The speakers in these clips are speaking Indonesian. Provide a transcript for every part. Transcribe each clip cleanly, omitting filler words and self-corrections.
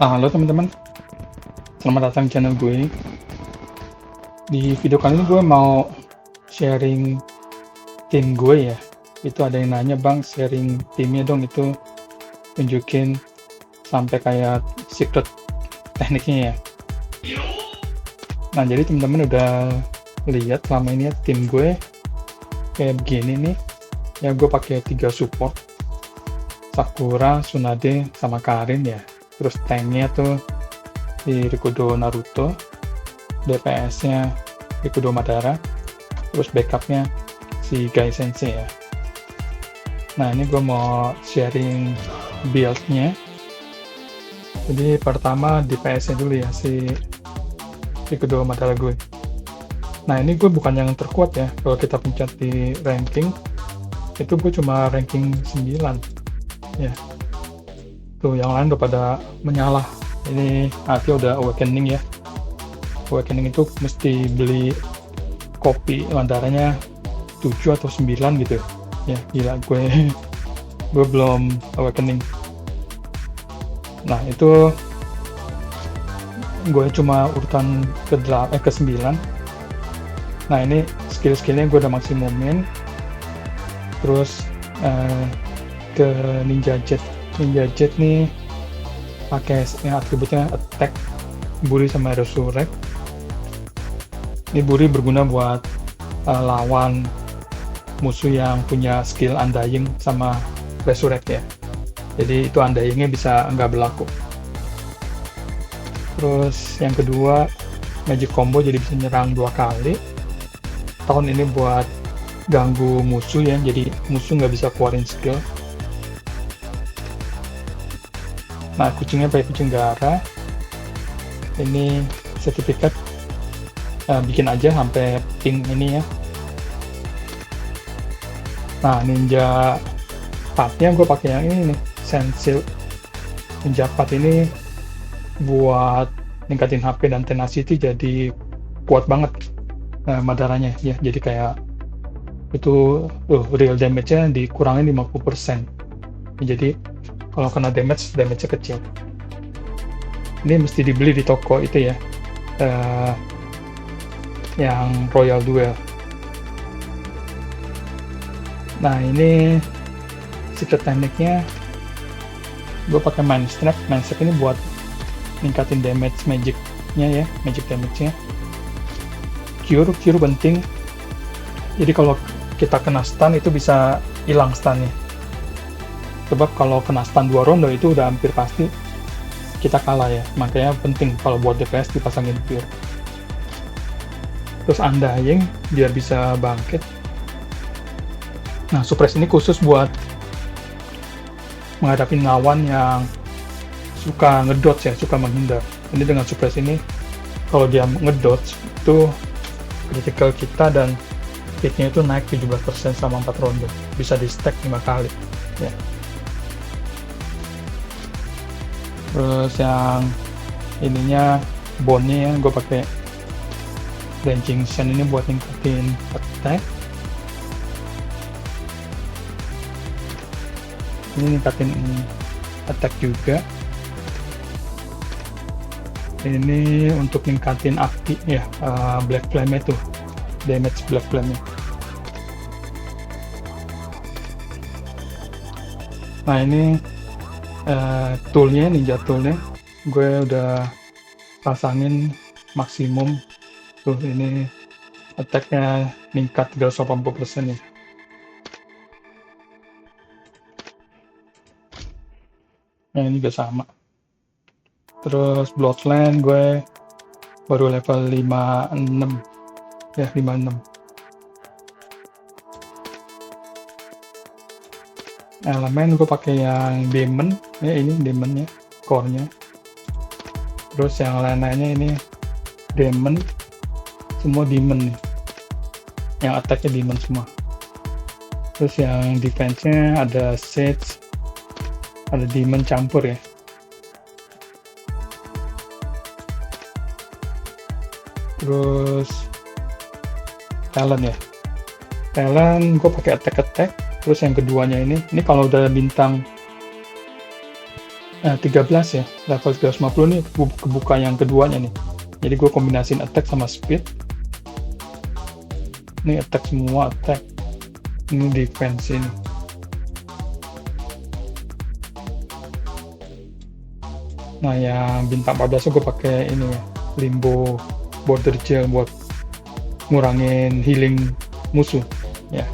Halo teman-teman, selamat datang di channel gue. Di video kali ini gue mau sharing tim gue ya. Itu ada yang nanya, "Bang, sharing timnya dong, itu tunjukin sampai kayak secret tekniknya ya." Nah, jadi teman-teman udah lihat selama ini ya tim gue kayak begini nih. Ya gue pakai 3 support, Sakura, Tsunade, sama Karin ya. Terus tanknya tuh di Rikudo Naruto, DPS-nya Rikudo Madara, terus backupnya si Gai Sensei ya. Nah, ini gue mau sharing build-nya. Jadi pertama DPS-nya dulu ya, si Rikudo Madara gue. Nah, ini gue bukan yang terkuat ya. Kalau kita pencet di ranking, itu gue cuma ranking 9 ya. Tuh yang lain udah pada menyalah. Ini artinya udah awakening ya. Awakening itu mesti beli kopi Madaranya 7 atau 9 gitu ya. Gila, gue belum awakening. Nah, itu gue cuma urutan ke 9. Nah, ini skill-skillnya gue udah maksimumin. Terus ke Ninja Jet nih pakai atributnya attack, buri, sama resurrect. Ini buri berguna buat lawan musuh yang punya skill undying sama resurrect ya. Jadi itu undyingnya bisa nggak berlaku. Terus yang kedua, magic combo, jadi bisa nyerang 2 kali. Tahun ini buat ganggu musuh ya, jadi musuh nggak bisa keluarin skill. Nah, kucingnya pakai kucing gara. Ini sertifikat, bikin aja sampai pink ini ya. Nah, ninja partnya gue pakai yang ini nih, Sensil. Ninja part ini buat ningkatin HP dan tenacity, jadi kuat banget Madaranya ya. Jadi kayak itu real damage-nya dikurangin 50%. Jadi kalau kena damage-nya kecil. Ini mesti dibeli di toko itu ya, yang Royal Duel. Nah, ini secret tekniknya gue pakai Mind Strap. Ini buat ningkatin damage magic-nya ya, magic damage-nya. Cure penting. Jadi kalau kita kena stun itu bisa hilang stunnya. Sebab kalau kena stun 2 ronde itu udah hampir pasti kita kalah ya. Makanya penting kalau buat DPS dipasangin Cure. Terus undying biar bisa bangkit. Nah, suppress ini khusus buat menghadapi lawan yang suka ngedodge ya, suka menghindar. Ini dengan suppress ini, kalau dia ngedodge itu critical kita dan hitnya itu naik 17% selama 4 ronde. Bisa di stack 5 kali ya. Terus yang ininya bone-nya ya, gue pakai Ranging Shen ini buat ningkatin attack. Ini ningkatin attack juga. Ini untuk ningkatin akti ya, Black Flame itu, damage Black Flame-nya. Nah, ini toolnya, ninja toolnya gue udah pasangin maksimum. Tuh, ini attack-nya ningkat 380% ya. Yang ini juga sama. Terus Bloodline gue baru level 56 ya, 56. Elemen gue pakai yang Demon ya, ini Demonnya, core-nya. Terus yang lain-lainnya ini Demon, semua Demon nih, yang attack-nya Demon semua. Terus yang defense-nya ada Sage, ada Demon campur ya. Terus talent ya, talent gue pakai attack. Terus yang keduanya ini kalau udah bintang 13 ya, level 350 nih kebuka yang keduanya nih. Jadi gue kombinasin attack sama speed. Ini attack semua, attack. Ini defense ini. Nah, yang bintang 14 gue pakai ini ya, Limbo Border Gel buat ngurangin healing musuh ya.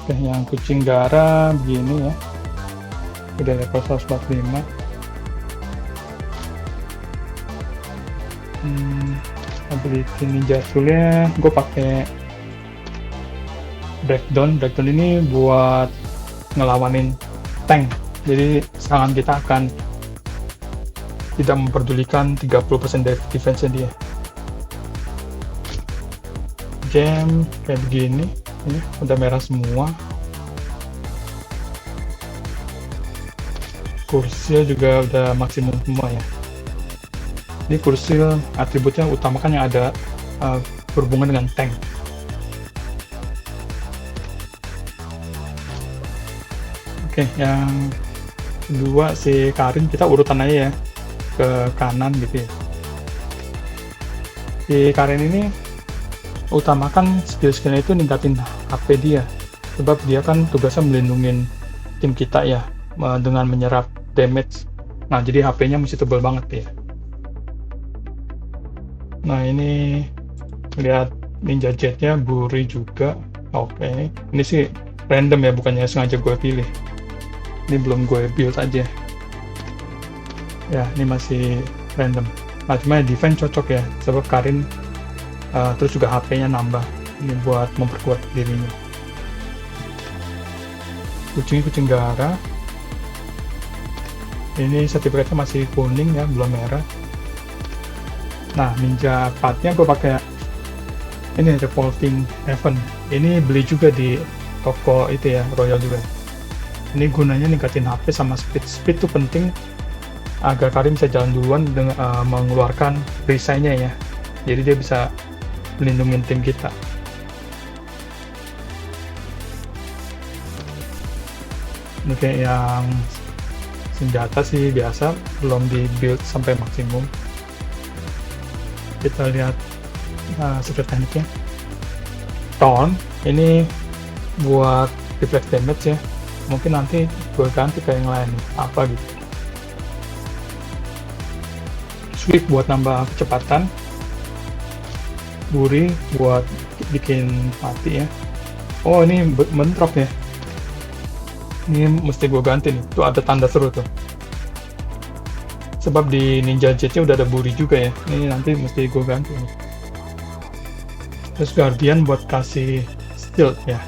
Oke, yang kucing darah begini ya, udah level 145. Ability ninja toolnya gue pakai breakdown ini buat ngelawanin tank, jadi serangan kita akan tidak memperdulikan 30% defense dia. Gem kayak begini ya, udah merah semua. Kursil juga udah maksimum semua ya. Ini kursil atributnya utamakan yang ada berhubungan dengan tank. Oke, yang kedua si Karin, kita urutan aja ya ke kanan gitu ya. Si Karin ini utamakan skill-skillnya itu ningkatin HP dia, sebab dia kan tugasnya melindungi tim kita ya, dengan menyerap damage. Nah, jadi HP-nya mesti tebal banget ya. Nah, ini lihat ninja jetnya Buri juga. Oke, ini sih random ya, bukannya sengaja gue pilih. Ini belum gue build aja ya, ini masih random. Nah, cuma defense cocok ya, sebab Karin terus juga HP-nya nambah, ini buat memperkuat dirinya. Kucing darah ini sertifikatnya masih kuning ya, belum merah. Nah, ninja partnya gue pakai ini Revolving Heaven, ini beli juga di toko itu ya, Royal juga. Ini gunanya ningkatin HP sama speed tuh penting agar Karin bisa jalan duluan dengan mengeluarkan perisainya ya, jadi dia bisa melindungi tim kita. Oke, yang senjata sih biasa, belum di build sampai maksimum. Kita lihat secret tekniknya. Taunt ini buat reflect damage ya, mungkin nanti gue ganti ke yang lain apa gitu. Sweep buat nambah kecepatan, Buri buat bikin mati ya. Oh, ini bentrok ya, ini mesti gue ganti nih, tuh ada tanda seru tuh, sebab di ninja jetnya udah ada Buri juga ya, ini nanti mesti gue ganti nih. Terus Guardian buat kasih shield ya,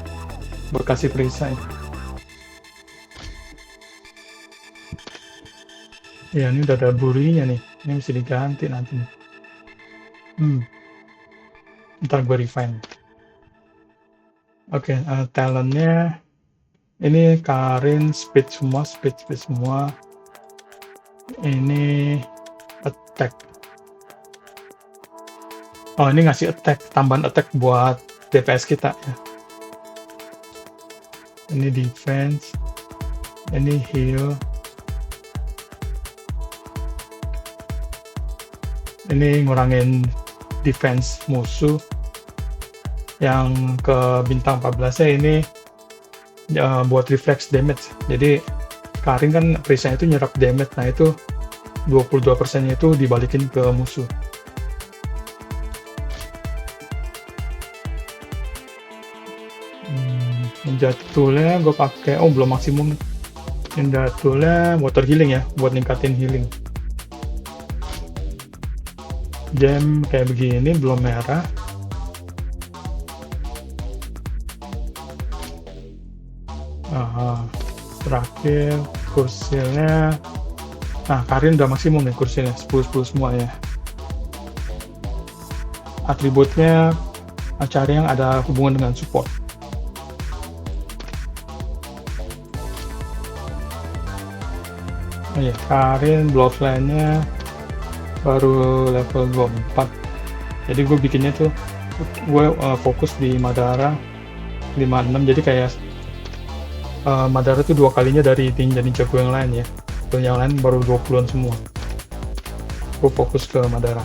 buat kasih perisai ya. Ini udah ada Burinya nih, ini mesti diganti nanti nih. Ntar gue refine. Oke, talentnya ini Karin speed semua. Ini attack. Oh, ini ngasih attack, tambahan attack buat DPS kita ya. Ini defense, ini heal, ini ngurangin defense musuh. Yang ke bintang 14 nya ini buat reflex damage, jadi Karin kan perisai itu nyerap damage, nah itu 22% nya itu dibalikin ke musuh. Ninja toolnya gue pakai, oh belum maksimum nih. Ninja toolnya water healing ya, buat ningkatin healing. Gem kayak begini belum merah. Terakhir kursilnya, nah Karin udah maksimum nih kursilnya, 10 semua ya. Atributnya cari yang ada hubungan dengan support. Oh iya, Karin bloodline-nya baru level 24, jadi gue bikinnya tuh gue fokus di Madara 56, jadi kayak Madara itu 2 kalinya dari ninja gue yang lain ya. Tuh yang lain baru 20-an semua. Gue fokus ke Madara.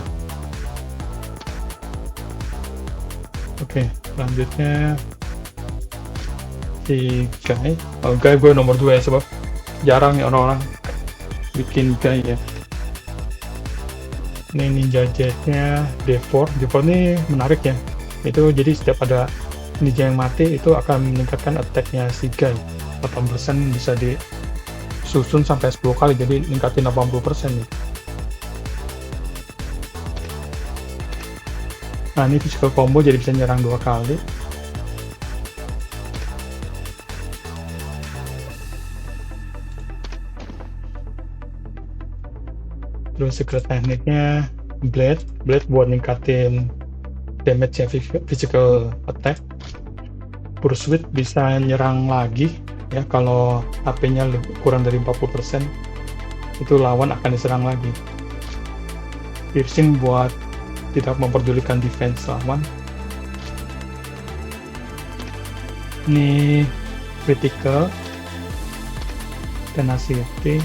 Oke, selanjutnya si Guy. Guy gue nomor 2 ya, sebab jarang ya orang-orang bikin Guy ya. Ini ninja jetnya D4. D4 ini menarik ya. Itu jadi setiap ada ninja yang mati itu akan meningkatkan attack-nya si Guy 8%, bisa disusun sampai 10 kali, jadi ningkatin 80% nih. Nah ini physical combo, jadi bisa nyerang 2 kali. Terus secret tekniknya Blade buat ningkatin damage ya, physical attack. Pursuit bisa nyerang lagi ya, kalau HP-nya kurang dari 40% itu lawan akan diserang lagi. Piercing buat tidak memperdulikan defense lawan. Ini critical, tenacity.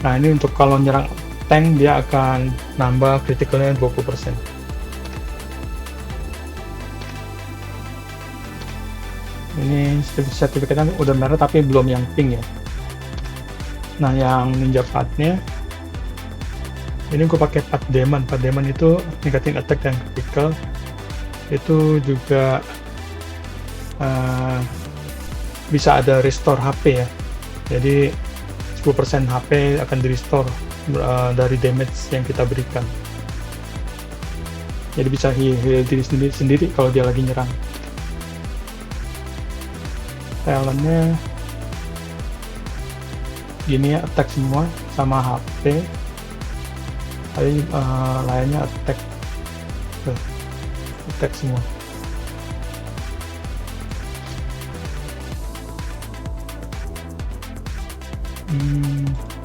Nah ini untuk kalau nyerang tank dia akan nambah criticalnya 20%. Ini sertifikatnya udah merah tapi belum yang pink ya. Nah yang ninja partnya ini gue pakai part demon. Part demon itu ningkatin attack dan critical. Itu juga bisa ada restore HP ya. Jadi 10% HP akan di restore dari damage yang kita berikan. Jadi bisa heal diri sendiri kalau dia lagi nyerang. Talentnya gini ya, attack semua sama HP. Tapi lainnya attack. Attack semua.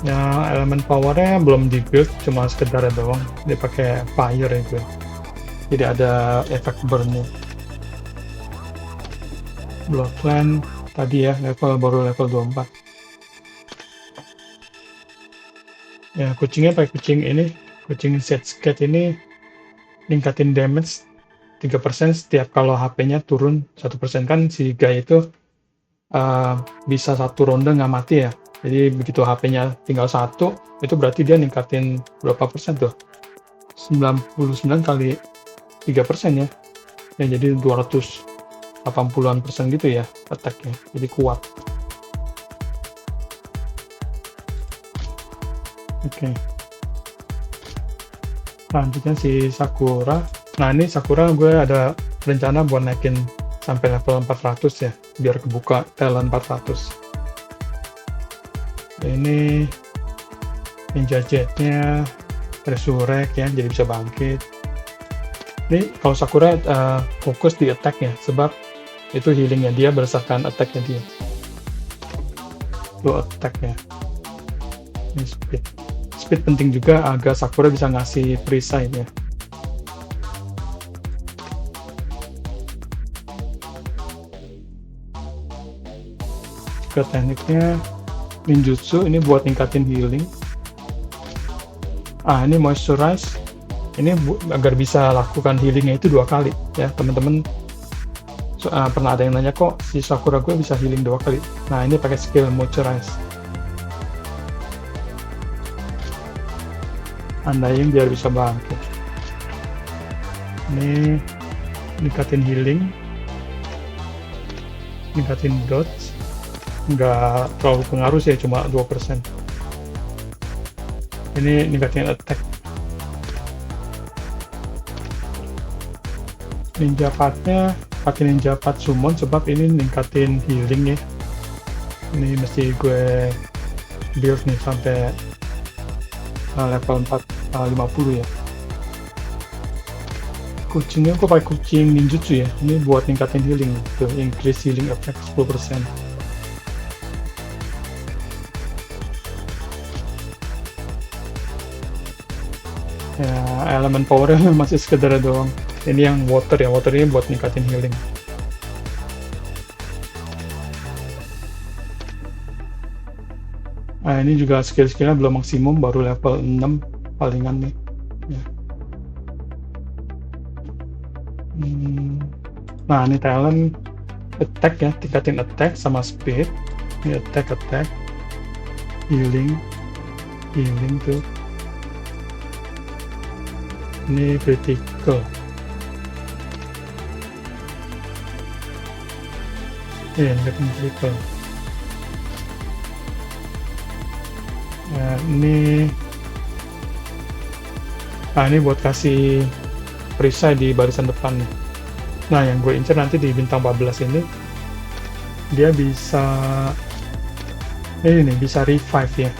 Ya elemen powernya belum di build, cuma sekedar doang. Dia pakai fire ya gue. Jadi ada efek burn-nya. Bloodline tadi ya, baru level 24. Ya kucingnya pakai kucing ini, kucing Zed ini ningkatin damage 3% setiap kalau HP-nya turun 1%. Kan si Guy itu bisa 1 ronde nggak mati ya. Jadi begitu HP-nya tinggal 1, itu berarti dia ningkatin berapa persen tuh? 99 kali 3% ya. Ya jadi 280-an% gitu ya attack-nya. Jadi kuat. Oke. Selanjutnya si Sakura. Nah ini Sakura gue ada rencana buat naikin sampai level 400 ya, biar kebuka talent 400. Ini ninja jetnya resurrect ya, jadi bisa bangkit. Ini kalau Sakura fokus di attack ya, sebab itu healingnya dia berdasarkan attacknya dia. Itu attack ya. Ini speed penting juga agar Sakura bisa ngasih free side ya. Ke tekniknya ninjutsu ini buat ningkatin healing. Ini moisturize. Ini agar bisa lakukan healingnya itu 2 kali ya teman-teman. Pernah ada yang nanya kok si Sakura gue bisa healing 2 kali. Nah ini pakai skill moisturize. Undying biar bisa bangkit. Ini ningkatin healing, ningkatin dodge. Nggak terlalu pengaruh sih, cuma 2%. Ini ningkatin attack. Ninja partnya pakai ninja part summon sebab ini ningkatin healing ya. Ini mesti gue build nih sampai level 450 ya. Kucingnya gue pakai kucing ninjutsu ya. Ini buat ningkatin healing, tuh increase healing effect 10%. Ya elemen powernya masih sekedar doang. Ini yang water ya, water ini buat ningkatin healing. Nah, ini juga skill-skillnya belum maksimum, baru level 6 palingan nih. Ya. Nah, ini talent attack ya, tingkatin attack sama speed. Ini attack, healing tuh. Ini critical. Iya, ningkatin critical. Nah, ini buat kasih perisai di barisan depan nih. Nah, yang gue incer nanti di bintang 14 ini dia bisa ini nih, bisa revive ya.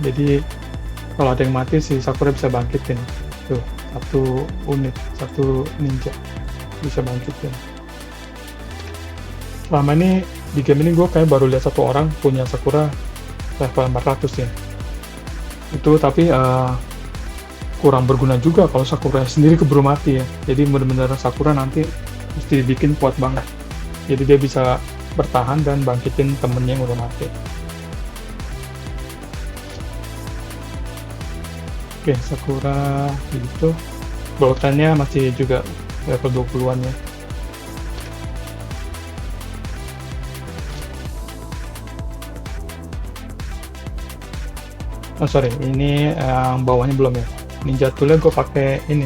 Jadi kalau ada yang mati si Sakura bisa bangkitin. Tuh, satu unit, satu ninja bisa bangkitin. Selama ini di game ini gue kayak baru lihat satu orang punya Sakura level 400 ya. Itu tapi kurang berguna juga kalau Sakura sendiri keburu mati ya. Jadi benar-benar Sakura nanti mesti dibikin kuat banget. Jadi dia bisa bertahan dan bangkitin temennya yang udah mati. Oke, Sakura gitu. Balutannya masih juga level 20-an ya. Oh sorry, ini yang bawahnya belum ya. Ninja toolnya gue pakai ini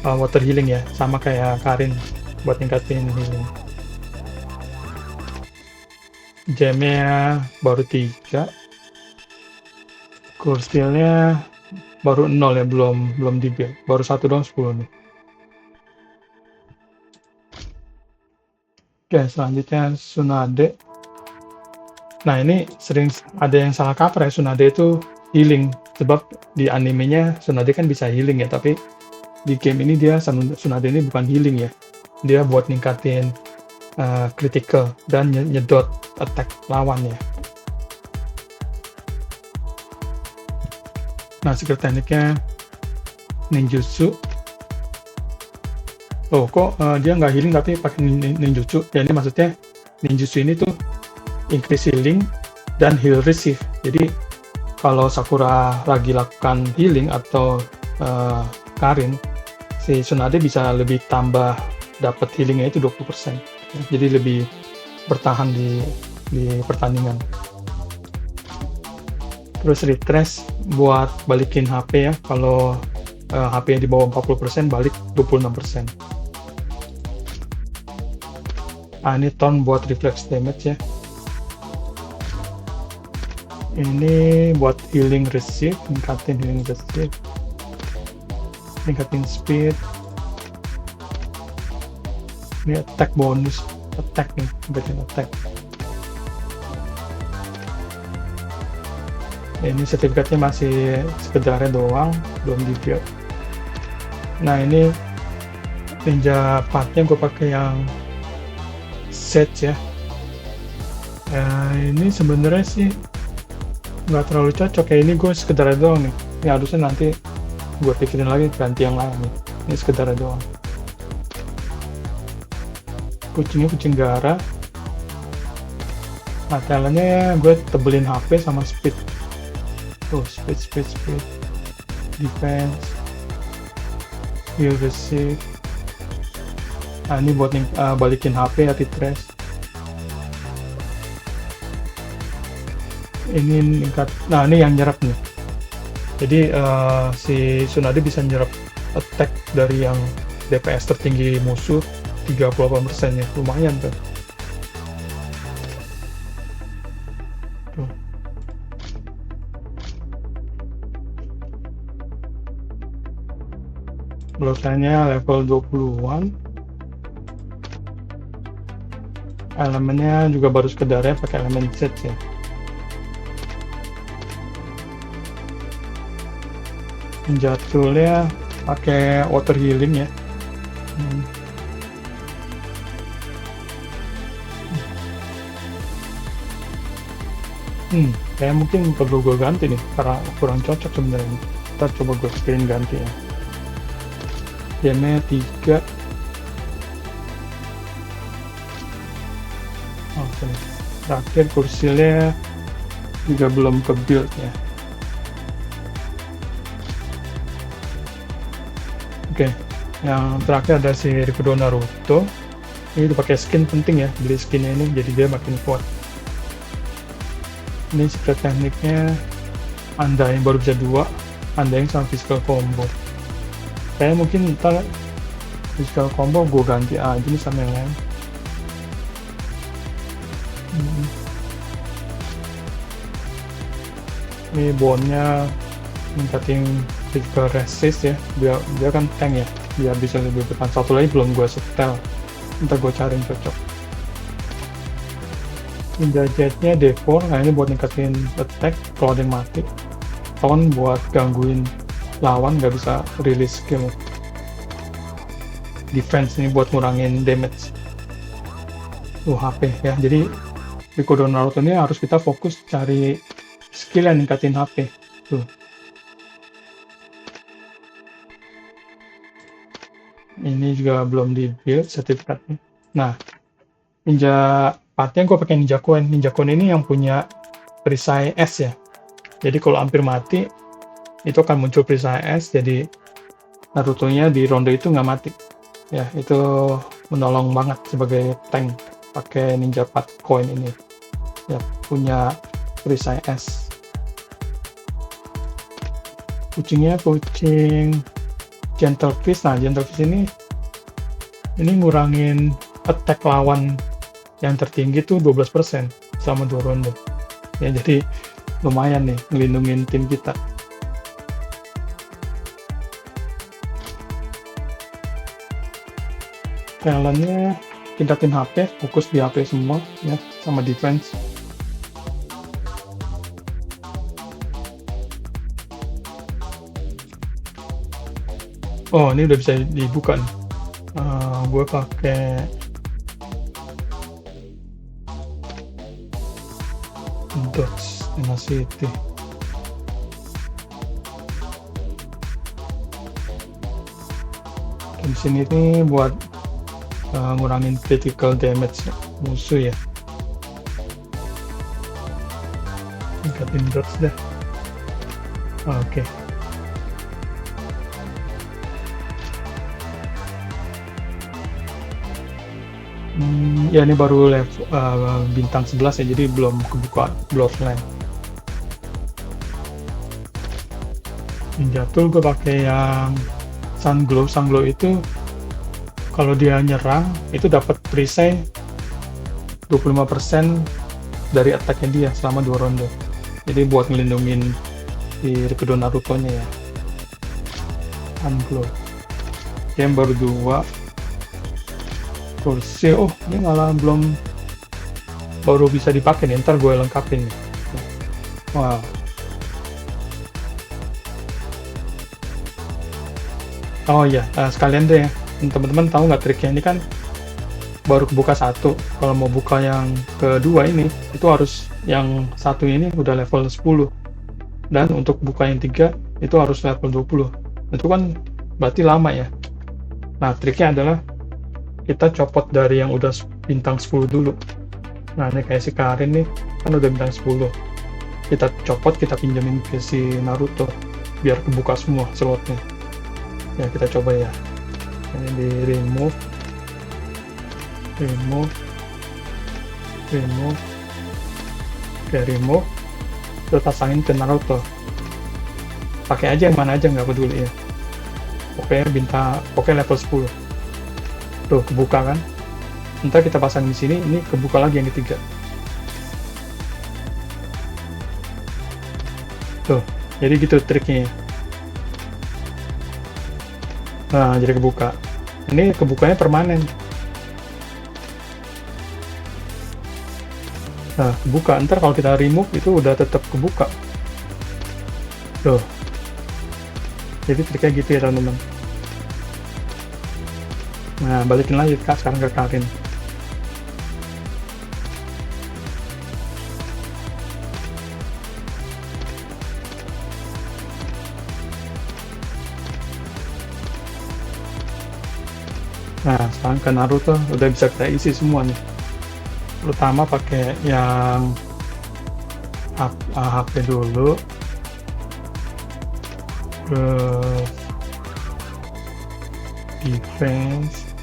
water healing ya, sama kayak Karin buat ningkatin healing. Gemnya baru 3, core skillnya baru 0 ya, belum di build, baru 1 doang 10 nih. Oke, selanjutnya Tsunade. Nah, ini sering ada yang salah kaprah ya, Tsunade itu healing, sebab di animenya Tsunade kan bisa healing ya, tapi di game ini dia Tsunade ini bukan healing ya, dia buat ningkatin critical dan nyedot attack lawan ya. Nah, skill tekniknya ninjutsu. Oh, kok dia nggak healing tapi pakai ninjutsu? Ya, ini maksudnya ninjutsu ini tuh increase healing dan heal receive. Jadi kalau Sakura lagi lakukan healing atau Karin, si Tsunade bisa lebih tambah dapat healingnya itu 20%. Jadi lebih bertahan di pertandingan. Terus retrace buat balikin HP ya. Kalau HP di bawah 40% balik 26%. Ini tone buat reflex damage ya. Ini buat healing receive, ningkatin healing receive, ningkatin speed. Ini attack bonus, attack nih, ningkatin attack. Ini sertifikatnya masih sekedarnya doang, belum di build. Nah, ini ninja partnya gue pakai yang set ya. Ini sebenarnya sih nggak terlalu cocok ya, ini gue sekedar doang nih. Ini harusnya nanti gue pikirin lagi ganti yang lain nih. Ini sekedar doang. Kucingnya kucing gara. Nah, talentnya ya gue tebelin HP sama speed. Tuh, speed, defense, heal receive. Nah, ini buat balikin HP ya, retrace. Ini meningkat. Nah, ini yang nyerap nih. Jadi si Tsunade bisa nyerap attack dari yang DPS tertinggi musuh 38% ya, lumayan tuh. Blokannya level 20-an. Elemennya juga baru sekedar ya, pakai elemen set ya. Jatuhnya pakai water healing ya. Kayak mungkin perlu gue ganti nih karena kurang cocok sebenarnya. Ntar coba gue pikirin ganti ya. jamnya 3. Oke, terakhir kursilnya juga belum ke build ya. Oke, yang terakhir ada si Rikudo Naruto. Ini dipakai skin, penting ya beli skinnya ini, jadi dia makin kuat. Ini secret tekniknya Undying baru bisa 2, Undying sama physical combo. Kayak mungkin ntar physical combo gue ganti aja nih sama yang lain. Ini bone-nya ningkatin physical resist ya, biar dia kan tank ya, biar bisa lebih bertahan. Satu lagi belum gue setel, ntar gue cari yang cocok. Ninja Jet-nya D4, nah ini buat ningkatin attack kalau ada yang mati. Taunt buat gangguin lawan, nggak bisa rilis skill. Defense ini buat ngurangin damage HP ya. Jadi Rikudo Naruto ini harus kita fokus cari skill yang ningkatin HP tuh. Ini juga belum di build sertifikatnya. Nah, ninja partnya gue pakai Ninja Coin. Ninja Coin ini yang punya perisai S ya. Jadi kalau hampir mati itu akan muncul perisai S, jadi Naruto-nya di ronde itu nggak mati. Ya, itu menolong banget sebagai tank pakai Ninja Part Coin ini. Ya, punya perisai S. Kucingnya kucing Gentle Fist. Nah, Gentle Fist ini ngurangin attack lawan yang tertinggi tuh 12% selama 2 ronde. Ya, jadi lumayan nih ngelindungin tim kita. Talentnya tingkatin HP, fokus di HP semua ya, sama defense. Oh, ini udah bisa dibuka nih. Gue pakai Dodge Tenacity. Di sini nih buat ngurangin critical damage musuh ya. Tingkatin Dodge dah. Oke. Ya ini baru level bintang 11 ya, jadi belum kebuka Bloodline. Ninja Tool gue pakai yang Sunglow. Sunglow itu kalau dia nyerang itu dapat perisai 25% dari attack-nya dia selama 2 ronde. Jadi buat ngelindungin di Rikudo Naruto-nya ya. Sunglow. Yang baru 2. Kursi, oh ini malah belum, baru bisa dipakai nih, ntar gue lengkapin nih. Wow. Oh iya, sekalian deh ya, teman-teman tahu nggak triknya ini kan baru kebuka 1. Kalau mau buka yang kedua ini, itu harus yang 1 ini udah level 10. Dan untuk buka yang 3 itu harus level 20. Itu kan berarti lama ya. Nah, triknya adalah kita copot dari yang udah bintang 10 dulu. Nah, ini kayak si Karin nih, kan udah bintang 10. Kita copot, kita pinjamin ke si Naruto, biar kebuka semua slotnya. Ya, kita coba ya. Ini di remove. Oke, remove. Terus pasangin ke Naruto. Pakai aja yang mana aja, nggak peduli ya. Pokoknya level 10. Tuh, kebuka kan. Ntar kita pasang di sini, ini kebuka lagi yang ketiga. Tuh, jadi gitu triknya. Nah, jadi kebuka. Ini kebukanya permanen. Nah, kebuka. Ntar kalau kita remove itu udah tetap kebuka. Tuh. Jadi triknya gitu ya, teman-teman. Nah, balikin lagi sekarang ke Karin. Nah, sekarang ke Naruto udah bisa kita isi semua nih. Terutama pakai yang HP dulu. Terus defense,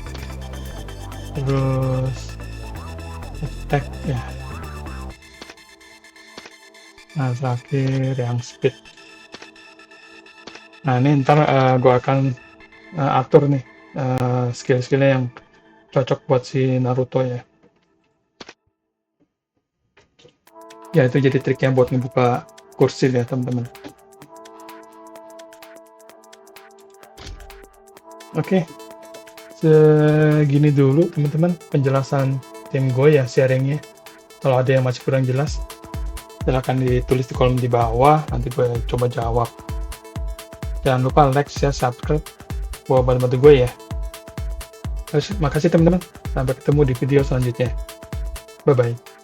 terus attack ya. Nah, terakhir yang speed. Nah, ini ntar gue akan atur nih skill-skillnya yang cocok buat si Naruto ya. Ya, itu jadi triknya buat ngebuka kursi ya, teman-teman. Oke, segini dulu teman-teman penjelasan tim gue ya, sharingnya. Kalau ada yang masih kurang jelas, silahkan ditulis di kolom di bawah, nanti gue coba jawab. Jangan lupa like, share, subscribe buat bantu-bantu gue ya. Makasih teman-teman, sampai ketemu di video selanjutnya. Bye-bye.